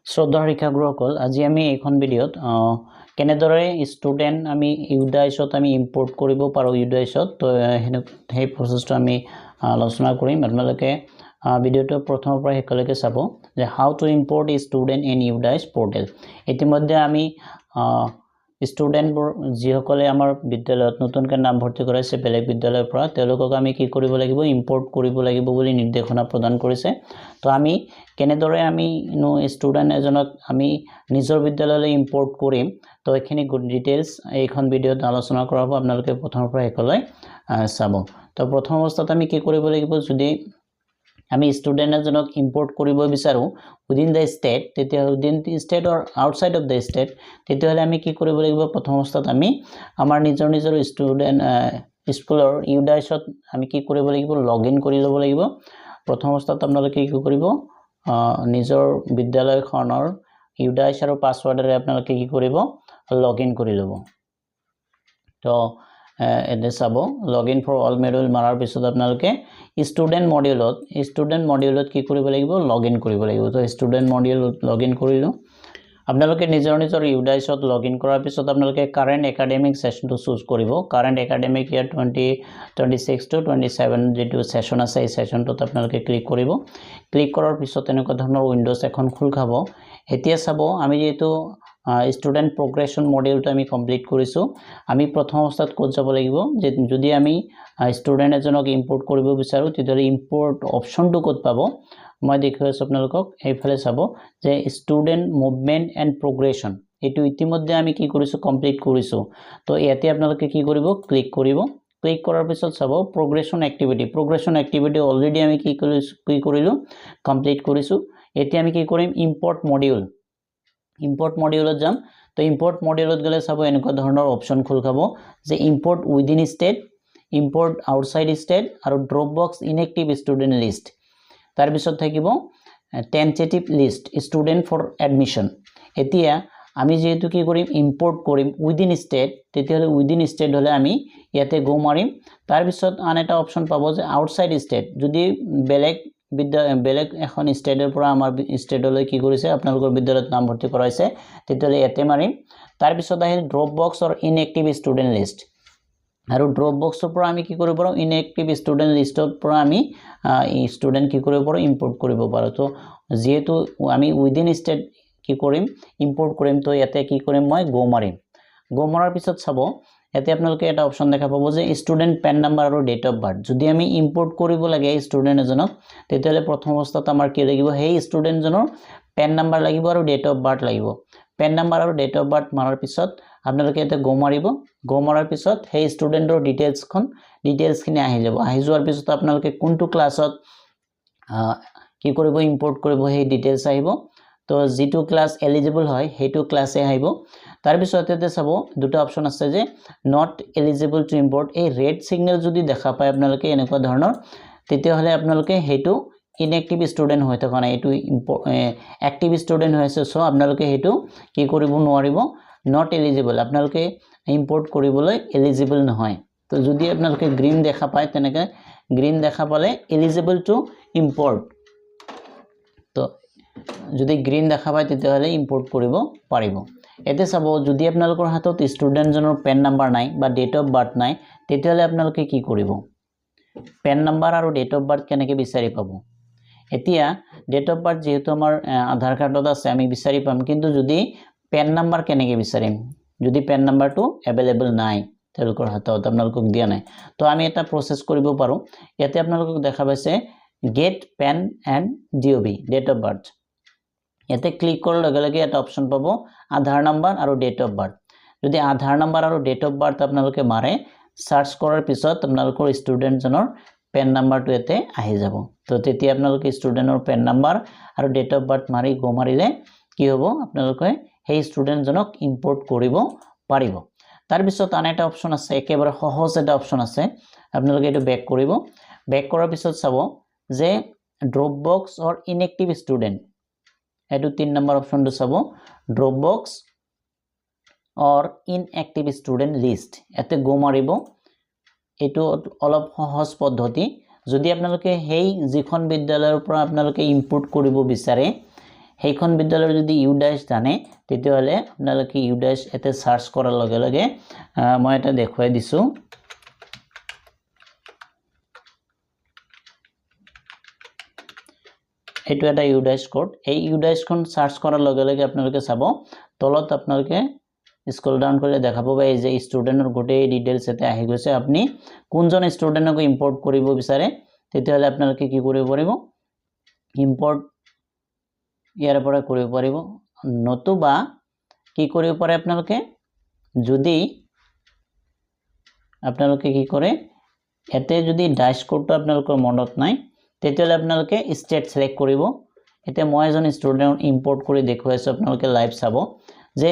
শ্ৰদ্ধাৰ শিক্ষাগুৰুসকল আজি আমি এইখন ভিডিঅ'ত কেনেদৰে ষ্টুডেণ্ট আমি ইউডাইছত আমি ইম্পৰ্ট কৰিব পাৰোঁ ইউডাইছত তো সেই প্ৰচেছটো আমি আলোচনা কৰিম আপোনালোকে ভিডিঅ'টো প্ৰথমৰ পৰা শেষলৈকে চাব যে how to import student in UDISE portal ইতিমধ্যে আমি ষ্টুডেণ্টবোৰ যিসকলে আমাৰ বিদ্যালয়ত নতুনকৈ নাম ভৰ্তি কৰাইছে বেলেগ বিদ্যালয়ৰ পৰা তেওঁলোকক আমি কি কৰিব লাগিব ইম্পৰ্ট কৰিব লাগিব বুলি নিৰ্দেশনা প্ৰদান কৰিছে তো আমি কেনেদৰে আমি ষ্টুডেণ্ট এজনক আমি নিজৰ বিদ্যালয়লৈ ইম্পৰ্ট কৰিম তো এইখিনি ডিটেইলছ এইখন ভিডিঅ'ত আলোচনা কৰা হ'ব আপোনালোকে প্ৰথমৰ পৰা শেষলৈ চাব তো প্ৰথম অৱস্থাত আমি কি কৰিব লাগিব যদি আমি ষ্টুডেণ্ট এজনক ইম্পৰ্ট কৰিব বিচাৰোঁ উইদিন দ্য ষ্টেট তেতিয়াহ'লে within the state or outside of the state তেতিয়াহ'লে আমি কি কৰিব লাগিব প্ৰথম অৱস্থাত আমি আমাৰ নিজৰ ষ্টুডেণ্ট স্কুলৰ ইউডাইছত আমি কি কৰিব লাগিব লগ ইন কৰি ল'ব লাগিব প্ৰথম অৱস্থাত আপোনালোকে কি কৰিব নিজৰ বিদ্যালয়খনৰ ইউডাইছ আৰু পাছৱৰ্ডেৰে আপোনালোকে কি কৰিব লগ ইন কৰি ল'ব তো এনে চাব লগ ইন ফৰ অল মডিউল মাৰাৰ পিছত আপোনালোকে ষ্টুডেণ্ট মডিউলত কি কৰিব লাগিব লগ ইন কৰিব লাগিব তো ষ্টুডেণ্ট মডিউলত লগ ইন কৰিলোঁ আপোনালোকে নিজৰ ইউডাইছত লগ ইন কৰাৰ পিছত আপোনালোকে কাৰেণ্ট একাডেমিক সেশনটো চুজ কৰিব কাৰেণ্ট একাডেমিক ইয়াৰ 2026 to 27 যেটো সেশন আছে এই সেশনটোত আপোনালোকে ক্লিক কৰিব ক্লিক কৰাৰ পিছত এনেকুৱা ধৰণৰ উইন্ডোজ এখন খোল খাব এতিয়া চাব আমি যেটো ষ্টুডেণ্ট প্ৰগ্ৰেছন মডিউলটো আমি কমপ্লিট কৰিছো আমি প্ৰথম অৱস্থাত কোড যাব লাগিব যে যদি আমি ষ্টুডেণ্ট এজনক ইম্পৰ্ট কৰিব বিচাৰো তেতিয়াহ'লে ইম্পৰ্ট অপচনটো ক'ত পাব মই দেখুৱাই আছো আপোনালোকক এইফালে চাব যে ষ্টুডেণ্ট মুভমেন্ট এণ্ড প্ৰগ্ৰেছন এটো ইতিমধ্যে আমি কি কৰিছো কমপ্লিট কৰিছো তো ইয়াতে আপোনালোকে কি কৰিব ক্লিক কৰাৰ পিছত চাব প্ৰগ্ৰেছন এক্টিভিটি অলৰেডি আমি কি কৰিলো কমপ্লিট কৰিছো এতিয়া আমি কি কৰিম ইম্পৰ্ট মডিউলত যাম তো ইম্পৰ্ট মডিউলত গলে চাব এনেকুৱা ধৰণৰ অপচন খোল খাব যে import within state import outside state আৰু drop box inactive student list তাৰ পিছত থাকিব tentative list student for admission এতিয়া আমি যেহেতু কি কৰিম ইম্পৰ্ট কৰিম উইদিন ষ্টেট তেতিয়াহ'লে উইদিন ষ্টেট হলে আমি ইয়াতে গো মাৰিম তাৰ পিছত আন এটা অপচন পাব যে আউটসাইড ষ্টেট যদি বেলেগ এখন ষ্টেটৰ পৰা আমাৰ ষ্টেটলৈ কি কৰিছে আপোনালোকৰ বিদ্যালয়ত নাম ভৰ্তি কৰাইছে তেতিয়াহ'লে ইয়াতে মাৰিম তাৰ পিছত আহিল ড্ৰপ বক্স অৰ ইনএক্টিভ ষ্টুডেণ্ট লিষ্ট আৰু ড্ৰপ বক্সৰ পৰা আমি কি কৰিব পাৰো ইনএক্টিভ ষ্টুডেণ্ট লিষ্টৰ পৰা আমি ষ্টুডেণ্ট কি কৰিব পাৰো ইম্পৰ্ট কৰিব পাৰো তো যেহেতু আমি উইদিন ষ্টেট কি কৰিম ইম্পৰ্ট কৰিম তো ইয়াতে কি কৰিম মই গো মাৰাৰ পিছত চাব ইয়াতে আপোনালোকে এটা অপচন দেখা পাব যে ষ্টুডেণ্ট পেন নাম্বাৰ আৰু ডেট অফ বাৰ্থ যদি আমি ইম্পৰ্ট কৰিব লাগে ষ্টুডেণ্ট এজনক তেতিয়াহ'লে প্ৰথম অৱস্থাত আমাৰ কি লাগিব সেই ষ্টুডেণ্টজনৰ পেন নাম্বাৰ লাগিব আৰু ডেট অফ বাৰ্থ লাগিব পেন নাম্বাৰ আৰু ডেট অফ বাৰ্থ মাৰাৰ পিছত আপোনালোকে এটা গো মাৰাৰ পিছত সেই ষ্টুডেণ্টৰ ডিটেইলছখিনি আহি যোৱাৰ পিছত আপোনালোকে কোনটো ক্লাছত কি কৰিব ইম্পৰ্ট কৰিব সেই ডিটেইলছ আহিব তো যেটো ক্লাছ এলিজিবল হয় হেতু ক্লাছে আহিব তাৰ পিছত এতে চাব দুটা অপচন আছে যে নট এলিজিবল টু ইম্পৰ্ট এই ৰেড সিগনেল যদি দেখা পায় আপোনালোকে এনেকুৱা ধৰণৰ তেতিয়াহ'লে আপোনালোকে হেতু ইনএক্টিভ ষ্টুডেণ্ট হৈ থকা নাই এটো এক্টিভ ষ্টুডেণ্ট হৈ আছে সো আপোনালোকে হেতু কি কৰিব নোৱাৰিব নট এলিজিবল আপোনালোকে ইম্পৰ্ট কৰিবলৈ এলিজিবল নহয় তো যদি আপোনালোকে গ্ৰীন দেখা পায় তেনেকৈ গ্ৰীন দেখা পালে এলিজিবল টু ইম্পৰ্ট তো যদি গ্ৰীন দেখা পায় তেতিয়াহ'লে ইম্পৰ্ট কৰিব পাৰিব এতে চাব যদি আপোনালোকৰ হাতত ষ্টুডেণ্টজনৰ পেন নাম্বাৰ নাই বা ডেট অফ বাৰ্থ নাই তেতিয়াহ'লে আপোনালোকে কি কৰিব পেন নাম্বাৰ আৰু ডেট অফ বাৰ্থ কেনেকৈ বিচাৰি পাব এতিয়া ডেট অফ বাৰ্থ যেহেতু আমাৰ আধাৰ কাৰ্ডত আছে আমি বিচাৰি পাম কিন্তু যদি পেন নাম্বাৰ কেনেকৈ বিচাৰিম যদি পেন নাম্বাৰটো এভেইলেবল নাই তেওঁলোকৰ হাতত আপোনালোকক দিয়া নাই তো আমি এটা প্ৰচেছ কৰিব পাৰোঁ ইয়াতে আপোনালোকক দেখা পাইছে get PEN and DOB date of birth ইয়াতে ক্লিক কৰাৰ লগে লগে এটা অপচন পাব আধাৰ নাম্বাৰ আৰু ডেট অফ বাৰ্থ যদি আধাৰ নাম্বাৰ আৰু ডেট অফ বাৰ্থ আপোনালোকে মাৰে সাৰ্চ কৰাৰ পিছত আপোনালোকৰ ষ্টুডেণ্টজনৰ পেন নাম্বাৰটো ইয়াতে আহি যাব তো তেতিয়া আপোনালোকে ষ্টুডেণ্টৰ পেন নাম্বাৰ আৰু ডেট অফ বাৰ্থ মাৰি গো মাৰিলে কি হ'ব আপোনালোকে সেই ষ্টুডেণ্টজনক ইম্পৰ্ট কৰিব পাৰিব তাৰ পিছত আন এটা অপচন আছে একেবাৰে সহজ এটা অপচন আছে আপোনালোকে এটো বেক কৰাৰ পিছত চাব যে ড্ৰপ বক্স অৰ ইনএক্টিভ ষ্টুডেণ্ট এটো 3 নম্বৰ অপচনটো চাব ড্ৰপ বক্স অৰ ইনএক্টিভ ষ্টুডেণ্ট লিষ্ট এতে গো মাৰিব এটো অলপ সহজ পদ্ধতি যদি আপোনালোকে সেই যিখন বিদ্যালয়ৰ পৰা আপোনালোকে ইম্পৰ্ট কৰিব বিচাৰে সেইখন বিদ্যালয়ৰ যদি ইউ ড্যাশ জানে তেতিয়াহ'লে আপোনালোকে ইউ ড্যাশ এতে সার্চ কৰাৰ লগে লগে মই এটা দেখুৱাই দিছো এটো এটা ইউ ড্যাশ কোড এই ইউ ড্যাশ খন সার্চ কৰাৰ লগে লগে আপোনালোকে চাব তলত আপোনালোকে স্ক্ৰল ডাউন কৰিলে দেখা পাব এই যে ষ্টুডেন্টৰ গোটেই ডিটেইলছ এতে আহি গৈছে আপুনি কোনজন ষ্টুডেন্টক ইম্পোৰ্ট কৰিব বিচাৰে তেতিয়াহ'লে আপোনালোকে কি কৰিব পাৰিব ইম্পোৰ্ট ইয়াৰ পৰা কৰিব পাৰিব নতুবা কি কৰিব পাৰে আপোনালোকে যদি আপোনালোকে কি কৰে এতে যদি ড্যাশ কোডটো আপোনালোকৰ মনত নাই তেতিয়াহ'লে আপোনালোকে ষ্টেট সিলেক্ট কৰিব এতে মই এজন ষ্টুডেন্ট ইম্পোৰ্ট কৰি দেখুৱাইছো আপোনালোকে লাইভ চাব যে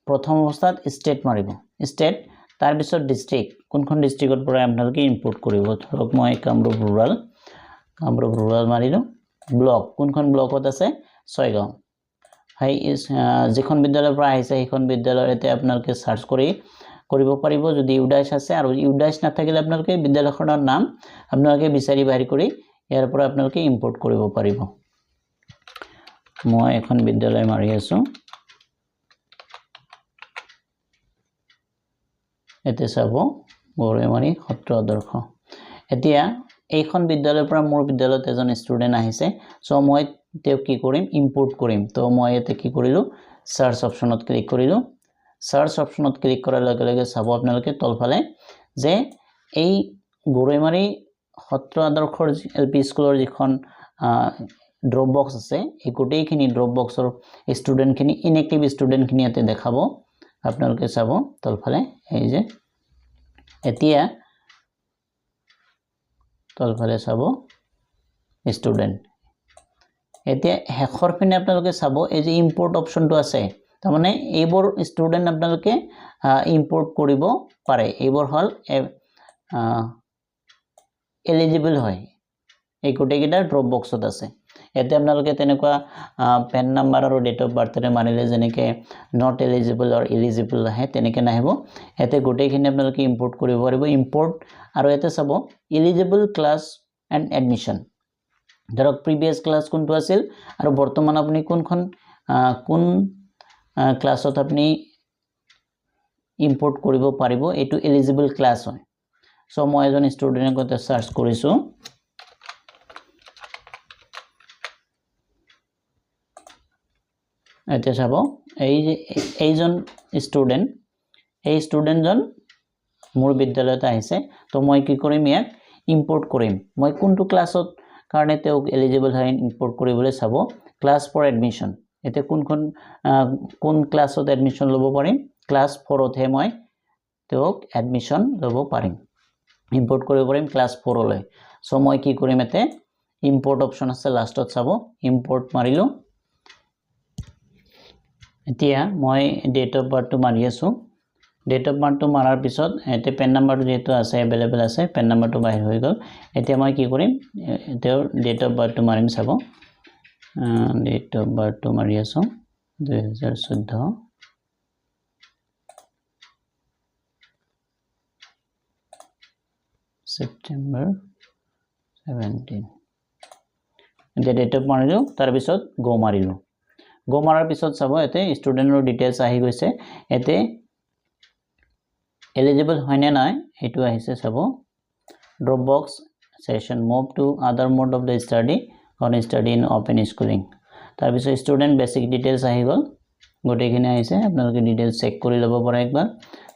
প্ৰথম অৱস্থাত ষ্টেট মাৰিব ষ্টেট তাৰ পিছত ডিস্ট্ৰিক্ট কোনখন ডিস্ট্ৰিক্টৰ পৰা আপোনালোকে ইম্পোৰ্ট কৰিব ধৰক মই কামৰূপ ৰুৰাল মাৰিলো ব্লক কোনখন ব্লকত আছে ছয়গাঁও হাই যিখন বিদ্যালয়ৰ পৰা আহিছে সেইখন বিদ্যালয়ৰ এতে আপোনালোকে সাৰ্চ কৰিব পাৰিব যদি ইউ ড্যাশ আছে আৰু ইউ ড্যাশ নাথাকিলে আপোনালোকে বিদ্যালয়খনৰ নাম আপোনালোকে বিচাৰি বাহিৰ কৰি ইয়াৰ পৰা আপোনালোকে ইম্পোৰ্ট কৰিব পাৰিব মই এখন বিদ্যালয় মাৰি আছো এতে চাব গৌৰমাৰী সত্ৰ আদৰ্শ এতিয়া এইখন বিদ্যালয়ৰ পৰা মোৰ বিদ্যালয়ত এজন ষ্টুডেন্ট আহিছে সো মই তেও কি কৰিম ইম্পোৰ্ট কৰিম তো মই এতে কি কৰিলো সাৰ্চ অপশনত ক্লিক কৰিলো সাৰ্চ অপশনত ক্লিক কৰাৰ লগে লগে চাব আপোনালোকে তলফালে যে এই গৌৰমাৰী সত্ৰ আদৰ্শৰ এলপি স্কুলৰ যিখন ড্ৰপ বক্স আছে এই গোটেইখিনি ড্ৰপ বক্সৰ ষ্টুডেন্টখিনি ইনএক্টিভ ষ্টুডেন্টখিনি ইয়াতে দেখাব আপোনালোকে চাব তলফালে এই যে এতিয়া তলফালে চাব ষ্টুডেন্ট এতিয়া হেখৰ পিনে আপোনালোকে চাব এই যে ইম্পোৰ্ট অপশনটো আছে তাৰমানে এইবোৰ ষ্টুডেন্ট আপোনালোকে ইম্পোৰ্ট কৰিব পাৰে এইবোৰ হল এলিজিবল হয় এই গোটেইকেইটা ড্ৰপ বক্সত আছে এতে আপোনালোকে তেনেকুৱা পেন নাম্বাৰ আৰু ডেট অফ বাৰ্থৰে মানিলে যেনেকে নট এলিজিবল অৰ এলিজিবল আহে তেনেকে নাহিব এতে গোটেইখিনি আপোনালোকে ইম্পোৰ্ট কৰিব পাৰিব ইম্পোৰ্ট আৰু এতে চাব এলিজিবল ক্লাছ এণ্ড এডমিশন ধৰক প্ৰিভিয়াস ক্লাছ কোনটো আছিল আৰু বৰ্তমান আপুনি কোন ক্লাছত আপুনি ইম্পোৰ্ট কৰিব পাৰিব এটো এলিজিবল ক্লাছ হয় সো মই এজন ষ্টুডেন্টক এটা সাৰ্চ কৰিছো এতিয়া চাব এইজন ষ্টুডেন্টজন মোৰ বিদ্যালয়ত আহিছে তো মই কি কৰিম ইয়াক ইম্পোৰ্ট কৰিম মই কোনটো ক্লাছত কাৰণে তেও এলিজিবল হয় ইম্পোৰ্ট কৰিবলৈ চাব ক্লাছ ফৰ এডমিশন এতে কোন ক্লাছত এডমিশন ল'ব পাৰিম ক্লাছ 4 তে মই তেওক এডমিশন ল'ব পাৰিম ইম্পোৰ্ট কৰিব পাৰিম ক্লাছ 4 লৈ সো মই কি কৰিম এতে ইম্পোৰ্ট অপশন আছে লাষ্টত চাব ইম্পোৰ্ট মাৰিলো এতিয়া মই ডেট অফ বাৰ্থটো মাৰি আছো ডেট অফ বাৰ্থটো মাৰাৰ পিছত এতে পেন নাম্বাৰটো যেটো আছে अवेलेबल আছে পেন নাম্বাৰটো বাহিৰ হৈ গল এতিয়া মই কি কৰিম তেওঁৰ ডেট অফ বাৰ্থটো মাৰিম চাব ডেট অফ বাৰ্থটো মাৰি আছো 2014 September 17 এতিয়া ডেট অফ মাৰিলো তাৰ পিছত গো মাৰিলো গো মাৰাৰ পিছত চাব এতে ষ্টুডেন্টৰ ডিটেইলছ আহি গৈছে এতে এলিজিবল হয় নে নাই এটো আহিছে চাব drop box session move to other mode of the study on study in open schooling তাৰ পিছত ষ্টুডেন্ট বেসিক ডিটেইলছ আহি গল গোটেইখিনি আহিছে আপোনালোকে ডিটেইলছ চেক কৰি ল'ব পাৰে একবাৰ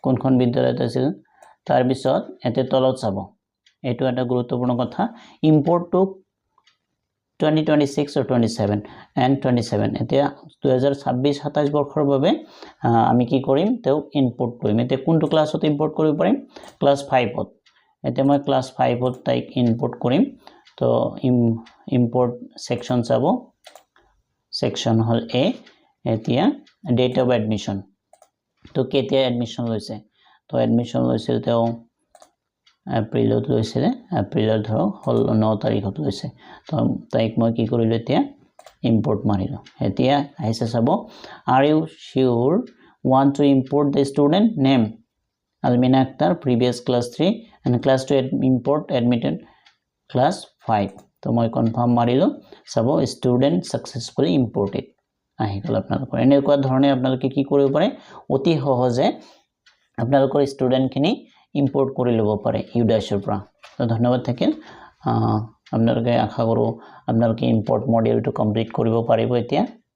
কোনখন বিদ্যালয়ত আছিল তাৰ পিছত এতে তলত চাব এটো এটা গুৰুত্বপূৰ্ণ কথা ইম্পোৰ্ট টু 2026 or 27 and 27 এতিয়া 2026-27 বৰ্ষৰ বাবে আমি কি কৰিম তেও ইম্পোৰ্ট কৰিম এতে কোনটো ক্লাছত ইম্পোৰ্ট কৰিব পাৰিম ক্লাস 5 ত এতে মই ক্লাস 5 ত তাইক ইম্পোৰ্ট কৰিম তো ইম্পোর্ট সেকশন চাব সেকশন হল এ এতিয়া ডেট অফ এডমিশন তো কেতিয়া এডমিশন লৈছে তো এডমিশন লৈছিল তেও এপ্ৰিলত লৈছিলে এপ্ৰিলৰ ধৰ হল 9 তাৰিখত লৈছে তো তাইক মই কি কৰিলো এতিয়া ইম্পোৰ্ট মাৰিলো এতিয়া আহিছে চাব are you sure want to import the student name Almina Akhtar previous class 3 and class 2 import admitted class 5 তো মই কনফার্ম মাৰিলো চাব student successfully imported আহি গ'ল আপোনালোকৰ এনেকুৱা ধৰণে আপোনালোকে কি কৰিব পাৰে অতি সহজে আপোনালোকৰ ষ্টুডেণ্টখিনি ইম্পৰ্ট কৰি ল'ব পাৰে ইউডাইছৰ পৰা তো ধন্যবাদ থাকিল আপোনালোকে আশা কৰোঁ আপোনালোকে ইম্পৰ্ট মডিউলটো কমপ্লিট কৰিব পাৰিব এতিয়া